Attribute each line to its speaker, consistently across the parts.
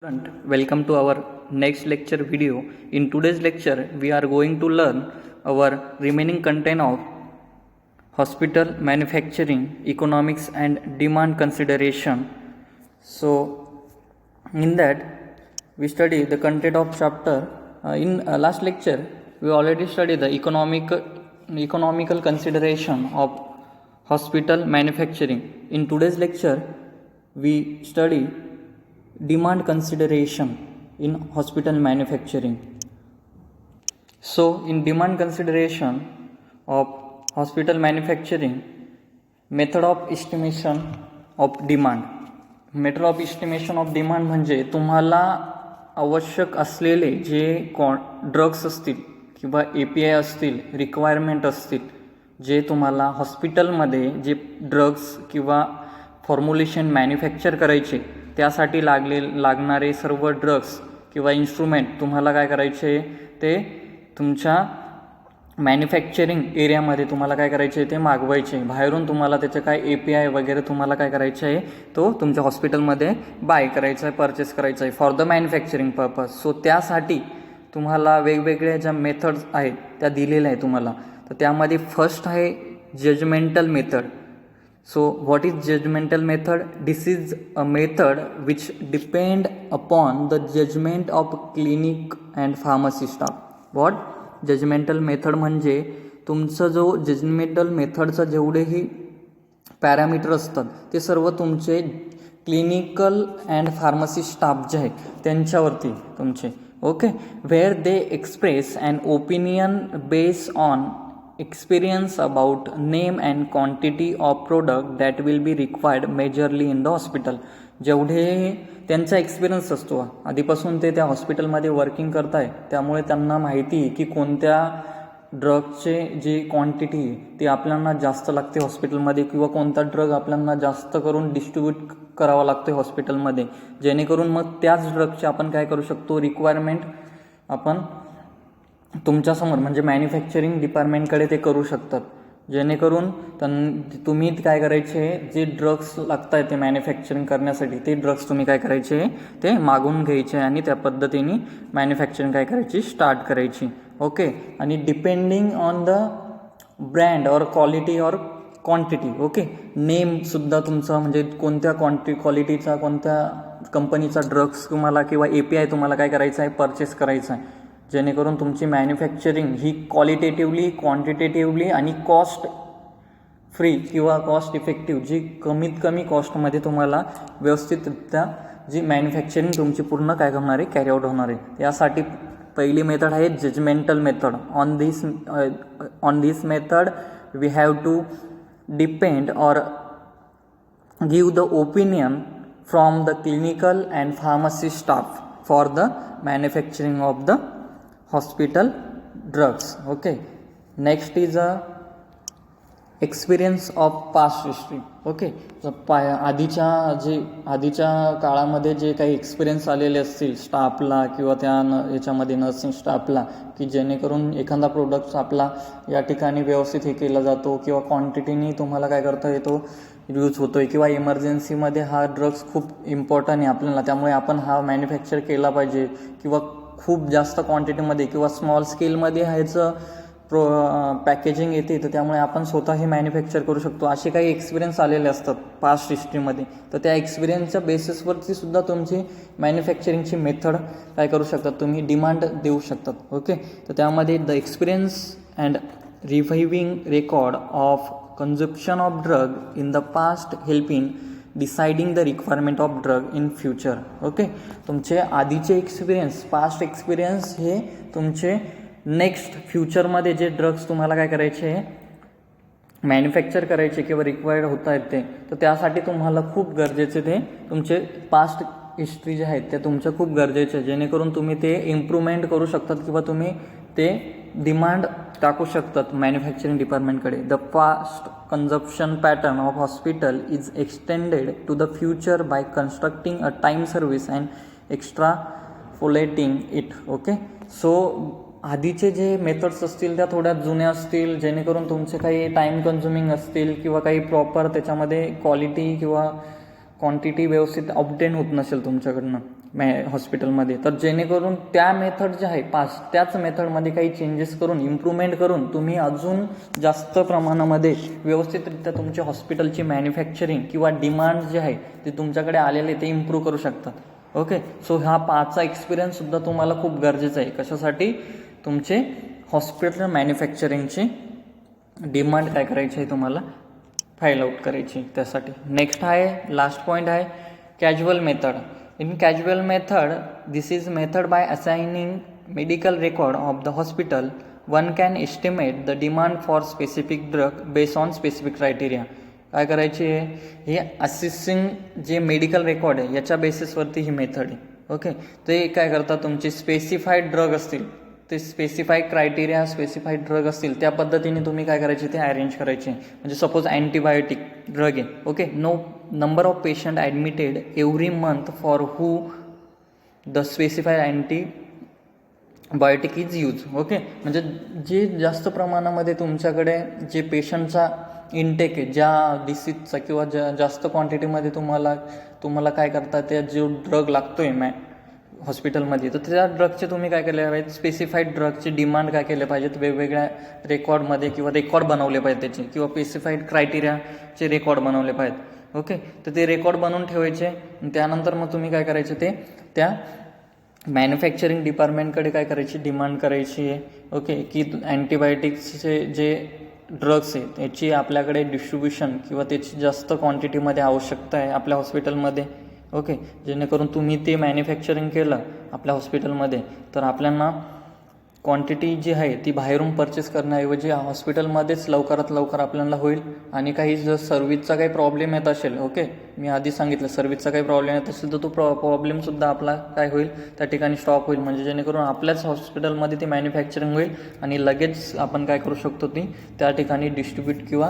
Speaker 1: Student, welcome to our next lecture video. In today's lecture, we are going to learn our remaining content of hospital manufacturing, economics and demand consideration. So, in that we study the content of chapter. In last lecture, we already studied the economical consideration of hospital manufacturing. In today's lecture, we study demand consideration in hospital manufacturing. So, in demand consideration of hospital manufacturing, method of estimation of demand. Method of estimation of demand म्हणजे तुम्हाला आवश्यक असलेले जे drugs असतील किंवा API असतील, requirement असतील, जे तुम्हाला हॉस्पिटलमध्ये जे ड्रग्स किंवा फॉर्म्युलेशन मॅन्युफॅक्चर करायचे त्यासाठी लागणारे सर्व ड्रग्स किंवा इन्स्ट्रुमेंट तुम्हाला काय करायचे ते तुमच्या मॅन्युफॅक्चरिंग एरियामध्ये तुम्हाला काय करायचे ते मागवायचे. बाहेरून तुम्हाला त्याचे काय API वगैरे तुम्हाला काय करायचे आहे तो तुमच्या हॉस्पिटलमध्ये बाय करायचा आहे, परचेस करायचा आहे for the manufacturing purpose. So त्यासाठी तुम्हाला वेगवेगळ्या ज्या मेथड्स आहेत त्या दिलेल्या आहे तुम्हाला. तर त्यामध्ये फर्स्ट आहे judgemental method. So what is judgmental method? This is a method which depend upon the judgment of clinic and pharmacy staff. What? Judgemental method म्हणजे तुमचं जो जजमेंटल मेथडचं जेवढेही पॅरामीटर असतात ते सर्व तुमचे क्लिनिकल अँड फार्मसी स्टाफ जे आहे त्यांच्यावरती तुमचे okay where they express and opinion base on experience about name and quantity of product that will be required majorly in the hospital. जेवढे त्यांचा एक्सपिरियन्स असतो आधीपासून ते त्या हॉस्पिटलमध्ये वर्किंग करताय त्यामुळे त्यांना माहिती आहे की कोणत्या ड्रगचे जी क्वांटिटी ती आपल्याला जास्त लागते हॉस्पिटलमध्ये किंवा कोणता ड्रग आपल्याला जास्त करून डिस्ट्रीब्यूट करावा लागतो हॉस्पिटलमध्ये जेणेकरून मग त्याच ड्रगचे आपण काय करू शकतो रिक्वायरमेंट आपण तुमच्यासमोर म्हणजे मॅन्युफॅक्चरिंग डिपार्टमेंटकडे ते करू शकतात. जेणेकरून तुम्ही काय करायचे जे ड्रग्स लागत आहेत ते मॅन्युफॅक्चरिंग करण्यासाठी ते ड्रग्स तुम्ही काय करायचे ते मागून घ्यायचे आणि त्या पद्धतीने मॅन्युफॅक्चरिंग काय करायची स्टार्ट करायची. ओके आणि डिपेंडिंग ऑन द ब्रँड और क्वालिटी और क्वांटिटी ओके नेमसुद्धा तुमचा म्हणजे कोणत्या क्वालिटीचा कोणत्या कंपनीचा ड्रग्स तुम्हाला किंवा API तुम्हाला काय करायचं आहे परचेस करायचं आहे जेणेकरून तुमची मॅन्युफॅक्चरिंग ही क्वालिटेटिव्हली क्वांटिटेटिव्हली आणि कॉस्ट फ्री किंवा कॉस्ट इफेक्टिव्ह जी कमीत कमी कॉस्टमध्ये तुम्हाला व्यवस्थितरित्या जी मॅन्युफॅक्चरिंग तुमची पूर्ण काय होणार आहे कॅरी आउट होणार आहे. यासाठी पहिली मेथड आहे judgemental method. On this method we have to depend or give the opinion from the clinical and pharmacy staff for the manufacturing of the hospital drugs. Okay, next is a experience of past history. Okay, आधीच्या काळामध्ये जे काही experience आलेले असतील स्टाफला किंवा त्या याच्यामध्ये नर्सिंग स्टाफला की जेणेकरून एखादा प्रोडक्ट आपला या ठिकाणी व्यवस्थित हे केला जातो किंवा क्वांटिटीनी तुम्हाला काय करता येतो यूज होतोय किंवा इमर्जन्सीमध्ये हा ड्रग्स खूप इम्पॉर्टंट आहे आपल्याला त्यामुळे आपण हा मॅन्युफॅक्चर केला पाहिजे किंवा खूप जास्त क्वांटिटीमध्ये किंवा स्मॉल स्केलमध्ये ह्याचं पॅकेजिंग येते तर त्यामुळे आपण स्वतः हे मॅन्युफॅक्चर करू शकतो. असे काही एक्सपिरियन्स आलेले असतात पास्ट हिस्ट्रीमध्ये तर त्या एक्सपिरियन्सच्या बेसिसवरती सुद्धा तुमची मॅन्युफॅक्चरिंगची मेथड काय करू शकतात तुम्ही डिमांड देऊ शकतात. ओके तर त्यामध्ये the experience and reviving record of consumption of drug in the past helping deciding the requirement of drug in future. Okay तुमचे आधीचे एक्सपिरियन्स पास्ट एक्सपिरियन्स हे तुमचे नेक्स्ट फ्युचरमध्ये जे ड्रग्स तुम्हाला काय करायचे मॅन्युफॅक्चर करायचे किंवा रिक्वायर्ड होत आहेत ते तर त्यासाठी तुम्हाला खूप गरजेचे ते तुमचे पास्ट हिस्ट्री जे आहेत ते तुमच्या खूप गरजेचे जेणेकरून तुम्ही ते इम्प्रूव्हमेंट करू शकतात किंवा तुम्ही ते डिमांड टाकू शकतात मॅन्युफॅक्चरिंग डिपार्टमेंटकडे. The fast consumption pattern of hospital is extended to the future by constructing a time service and extrapolating it. Okay so आधीचे जे मेथड्स असतील त्या थोड्या जुन्या असतील जेणेकरून तुमचे काही टाईम कन्झ्युमिंग असतील किंवा काही प्रॉपर त्याच्यामध्ये क्वालिटी किंवा क्वांटिटी व्यवस्थित ऑब्टेन होत नसेल तुमच्याकडनं. हॉस्पिटलमध्ये, तर जेणेकरून त्या मेथड जे आहे त्याच मेथडमध्ये काही चेंजेस करून इम्प्रूव्हमेंट करून तुम्ही अजून जास्त प्रमाणामध्ये व्यवस्थितरित्या तुमच्या हॉस्पिटलची मॅन्युफॅक्चरिंग किंवा डिमांड जे आहे ते तुमच्याकडे आलेले ते इम्प्रूव्ह करू शकतात. ओके, सो हा 5चा एक्सपिरियन्ससुद्धा तुम्हाला खूप गरजेचा आहे. कशासाठी? तुमचे हॉस्पिटल मॅन्युफॅक्चरिंगची डिमांड काय करायची आहे तुम्हाला फाइल आउट करायची त्यासाठी. नेक्स्ट आहे लास्ट पॉईंट आहे casual method. In casual method, this is method by assigning medical record of the hospital, one can estimate the demand for specific drug based on specific criteria. काय करायची आहे? हे assisting जे medical record आहे याच्या बेसिसवरती ही method आहे. Okay, ते काय करतात, तुमचे स्पेसिफाईड ड्रग असतील ते स्पेसिफाईड क्रायटेरिया स्पेसिफाईड ड्रग असतील त्या पद्धतीने तुम्ही काय करायचे ते अरेंज करायचे. म्हणजे सपोज अँटीबायोटिक ड्रग आहे. Okay, no number of patient admitted every month for who the specified antibiotic is use. Okay, म्हणजे जे जास्त प्रमाणामध्ये तुमच्याकडे जे पेशंटचा इनटेक आहे ज्या डिसीजचा किंवा जास्त क्वांटिटीमध्ये तुम्हाला काय करता त्या जो ड्रग लागतो आहे हॉस्पिटलमध्ये, तर त्या ड्रगचे तुम्ही काय केले पाहिजे, स्पेसिफाईड ड्रगची डिमांड काय केले पाहिजेत वेगवेगळ्या रेकॉर्डमध्ये किंवा रेकॉर्ड बनवले पाहिजेत त्याचे, किंवा स्पेसिफाईड क्रायटेरियाचे रेकॉर्ड बनवले पाहिजेत. ओके, तर ते रेकॉर्ड बनवून ठेवायचे. त्यानंतर मग तुम्ही काय करायचे ते त्या मॅन्युफॅक्चरिंग डिपार्टमेंटकडे काय करायची डिमांड करायची आहे. ओके, की अँटीबायोटिक्सचे जे ड्रग्स आहे त्याची आपल्याकडे डिस्ट्रीब्युशन किंवा त्याची जास्त क्वांटिटीमध्ये आवश्यकता आहे आपल्या हॉस्पिटलमध्ये. ओके, जेणेकरून तुम्ही ते मॅन्युफॅक्चरिंग केलं आपल्या हॉस्पिटलमध्ये तर आपल्याला क्वांटिटी जी आहे ती बाहेरून परचेस करण्याऐवजी हॉस्पिटलमध्येच लवकरात लवकर आपल्याला होईल. आणि काही जर सर्व्हिसचा काही प्रॉब्लेम येत असेल, ओके मी आधी सांगितलं सर्व्हिसचा काही प्रॉब्लेम येत असेल तर तो प्रॉब्लेमसुद्धा आपला काय होईल त्या ठिकाणी स्टॉप होईल. म्हणजे जेणेकरून आपल्याच हॉस्पिटलमध्ये ती मॅन्युफॅक्चरिंग होईल आणि लगेच आपण काय करू शकतो ती त्या ठिकाणी डिस्ट्रीब्यूट किंवा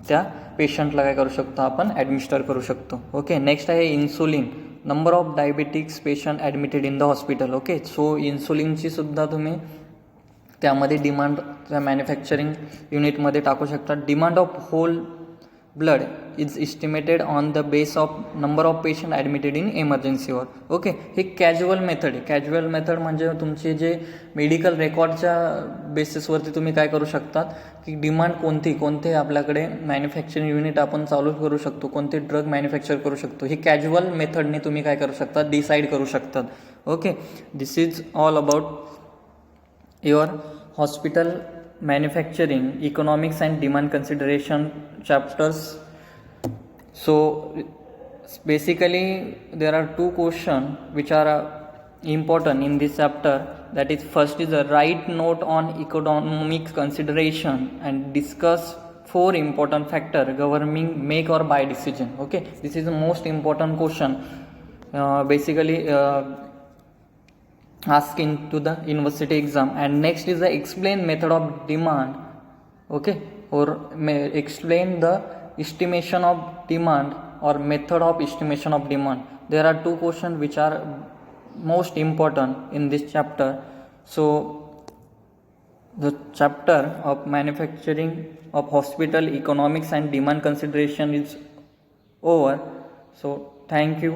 Speaker 1: त्या पेशंटला काय करू शकतो आपण ॲडमिनिस्टर करू शकतो. ओके, नेक्स्ट आहे insulin. Number of diabetics patient admitted in the hospital. Okay, so इन्सुलिनची सुद्धा तुम्ही त्यामध्ये डिमांड त्या मॅन्युफॅक्चरिंग युनिटमध्ये टाकू शकता. Demand of whole blood is estimated on the base of number of patient admitted in इमर्जन्सीवर. ओके, हे कॅज्युअल मेथड आहे. कॅज्युअल मेथड म्हणजे तुमचे जे मेडिकल रेकॉर्डच्या बेसिसवरती तुम्ही काय करू शकतात की डिमांड कोणते आपल्याकडे मॅन्युफॅक्चरिंग युनिट आपण चालू करू शकतो, कोणते ड्रग मॅन्युफॅक्चर करू शकतो, हे कॅज्युअल मेथडने तुम्ही काय करू शकता डिसाईड करू शकतात. Okay, this is all about your hospital manufacturing economics and demand consideration chapters. So basically there are two questions which are important in this chapter. That is, first is a write note on economic consideration and discuss 4 important factor governing make or buy decision. Okay, this is the most important question basically asked into the university exam. And next is the explain method of demand. Okay, or explain the estimation of demand or method of estimation of demand. There are 2 questions which are most important in this chapter. So the chapter of manufacturing of hospital economics and demand consideration is over. So thank you.